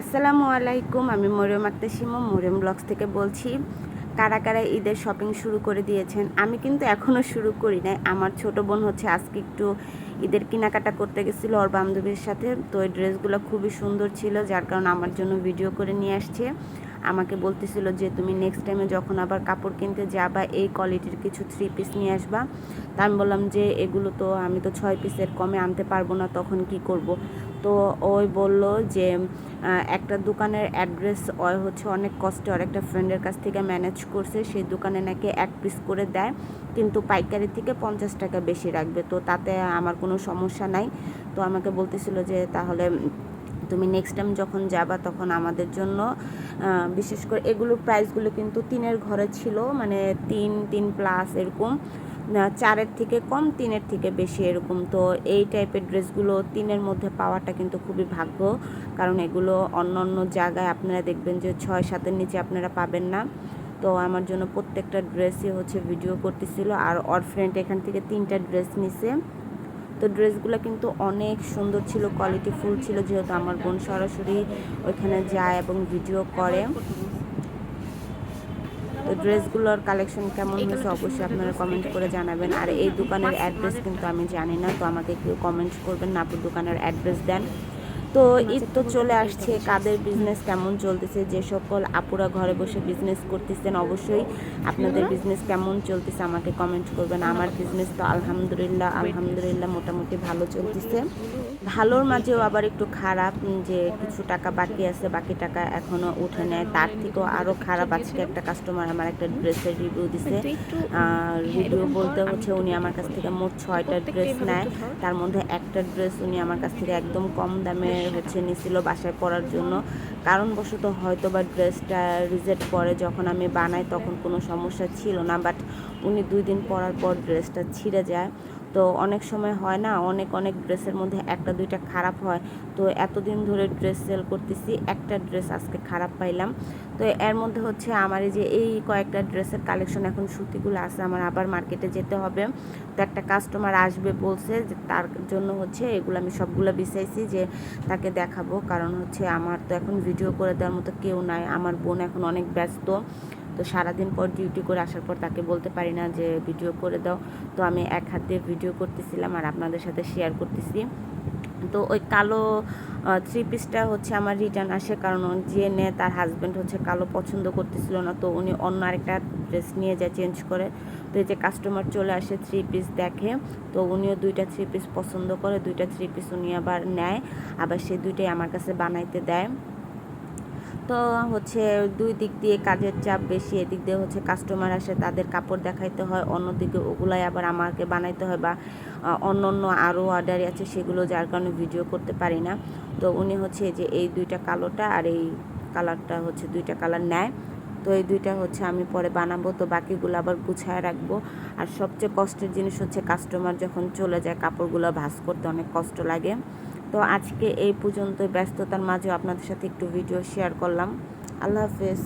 আসসালামু আলাইকুম, আমি মরিয়ম আক্তার শিমু মরিয়ম ব্লগস থেকে বলছি। কারা কারা ঈদের শপিং শুরু করে দিয়েছেন? আমি কিন্তু এখনও শুরু করি নাই। আমার ছোট বোন হচ্ছে আজকে একটু ঈদের কেনাকাটা করতে গেছিলো ওর বান্ধবীর সাথে। তো এই ড্রেসগুলো খুবই সুন্দর ছিল, যার কারণে আমার জন্য ভিডিও করে নিয়ে আসছে। আমাকে বলতেছিল যে তুমি নেক্সট টাইমে যখন আবার কাপড় কিনতে যাবা এই কোয়ালিটির কিছু 3 পিস নিয়ে আসবা। তা আমি বললাম যে এগুলো তো আমি তো 6 পিসের কমে আনতে পারবো না, তখন কি করব। তো ওই বলল যে একটা দোকানের অ্যাড্রেস ওই হচ্ছে অনেক কষ্টে ওর একটা ফ্রেন্ডের কাছ থেকে ম্যানেজ করছে, সেই দোকানে নাকি 1 পিস করে দেয়, কিন্তু পাইকারি থেকে 50 টাকা বেশি রাখবে। তো তাতে আমার কোনো সমস্যা নাই। তো আমাকে বলতেছিল যে তাহলে তুমি নেক্সট টাইম যখন যাবা তখন আমাদের জন্য বিশেষ করে এগুলোর প্রাইসগুলো কিন্তু 3-এর ঘরে ছিল, মানে 3 প্লাস এরকম, 4-এর থেকে কম 3-এর থেকে বেশি এরকম। তো এই টাইপের ড্রেসগুলো 3-এর মধ্যে পাওয়াটা কিন্তু খুবই ভাগ্য, কারণ এগুলো অন্য অন্য জায়গায় আপনারা দেখবেন যে 6-7-এর নিচে আপনারা পাবেন না। তো আমার জন্য প্রত্যেকটা ড্রেসই হচ্ছে ভিডিও করতেছিল, আর ওর ফ্রেন্ড এখান থেকে 3টা ড্রেস নিছে। তো ড্রেসগুলো কিন্তু অনেক সুন্দর ছিল, কোয়ালিটিফুল ছিল, যেহেতু আমার বোন সরাসরি ওইখানে যায় এবং ভিডিও করে। তো ড্রেসগুলোর কালেকশন কেমন হয়েছে অবশ্যই আপনারা কমেন্ট করে জানাবেন। আর এই দোকানের অ্যাড্রেস কিন্তু আমি জানি না, তো আমাকে কেউ কমেন্ট করবেন না, আপনি দোকানের অ্যাড্রেস দেন। তো ঈদ তো চলে আসছে, কাদের বিজনেস কেমন চলতেছে, যে সকল আপুরা ঘরে বসে বিজনেস করতেছেন অবশ্যই আপনাদের বিজনেস কেমন চলতেছে আমাকে কমেন্ট করবেন। আমার বিজনেস তো আলহামদুলিল্লাহ মোটামুটি ভালো চলতেছে। ভালোর মাঝেও আবার একটু খারাপ, যে কিছু টাকা বাকি আছে, বাকি টাকা এখনও উঠে নেয়। তার থেকেও আরও খারাপ, আজকে একটা কাস্টমার আমার একটা ড্রেসের রিভিউ দিছে। রিভিউ বলতে হচ্ছে উনি আমার কাছ থেকে মোট 6টা ড্রেস নেয়, তার মধ্যে একটা ড্রেস উনি আমার কাছ থেকে একদম কম দামে হচ্ছে নিছিল বাসায় পরার জন্য। কারণবশত হয়তো বা ড্রেসটা রিজেক্ট করে, যখন আমি বানাই তখন কোনো সমস্যা ছিল না, বাট উনি 2 দিন পরার পর ড্রেসটা ছিঁড়ে যায়। তো অনেক সময় হয় না, অনেক ড্রেসের মধ্যে 1-2টা খারাপ হয়। তো এতদিন ধরে ড্রেস সেল করতেছি, একটা ড্রেস আজকে খারাপ পাইলাম। তো এর মধ্যে হচ্ছে আমার এই কয়েকটা ড্রেসের কালেকশন এখন সুতিগুলো আছে, আমার আবার মার্কেটে যেতে হবে। তো একটা কাস্টমার আসবে বলছে, যে তার জন্য হচ্ছে এগুলো আমি সবগুলো বিছাইছি যে তাকে দেখাবো, কারণ হচ্ছে আমার তো এখন ভিডিও করে দেওয়ার মতো কেউ নাই। আমার বোন এখন অনেক ব্যস্ত, তো সারাদিন পর ডিউটি করে আসার পর তাকে বলতে পারি না যে ভিডিও করে দাও। তো আমি এক হাত দিয়ে ভিডিও করতেছিলাম আর আপনাদের সাথে শেয়ার করতেছি। তো ওই কালো 3 পিসটা হচ্ছে আমার রিটার্ন আসে, কারণ যে নেয় তার হাজব্যান্ড হচ্ছে কালো পছন্দ করতেছিল না, তো উনি অন্য আরেকটা ড্রেস নিয়ে যায় চেঞ্জ করে। তো এই যে কাস্টমার চলে আসে 3 পিস দেখে, তো উনিও 2টা 3 পিস পছন্দ করে, 2টা 3 পিস উনি আবার নেয়, আবার সেই 2টাই আমার কাছে বানাইতে দেয়। তো হচ্ছে 2 দিক দিয়ে কাজের চাপ বেশি, এদিক দিয়ে হচ্ছে কাস্টমার আসে, তাদের কাপড় দেখাইতে হয়, অন্যদিকে ওগুলাই আবার আমাকে বানাইতে হয়, বা অন্য আরও অর্ডার আছে সেগুলো, যার কারণে ভিডিও করতে পারি না। তো উনি হচ্ছে যে এই 2টা কালোটা আর এই কালারটা হচ্ছে 2টা কালার নেয়। তো এই 2টা হচ্ছে আমি পরে বানাবো, তো বাকিগুলো আবার গুছায় রাখবো। আর সবচেয়ে কষ্টের জিনিস হচ্ছে কাস্টমার যখন চলে যায় কাপড়গুলো ভাঁজ করতে অনেক কষ্ট লাগে। তো আজকে এই পর্যন্ত, ব্যস্ততার মাঝেও আপনাদের সাথে একটু ভিডিও শেয়ার করলাম। আল্লাহ হাফেজ।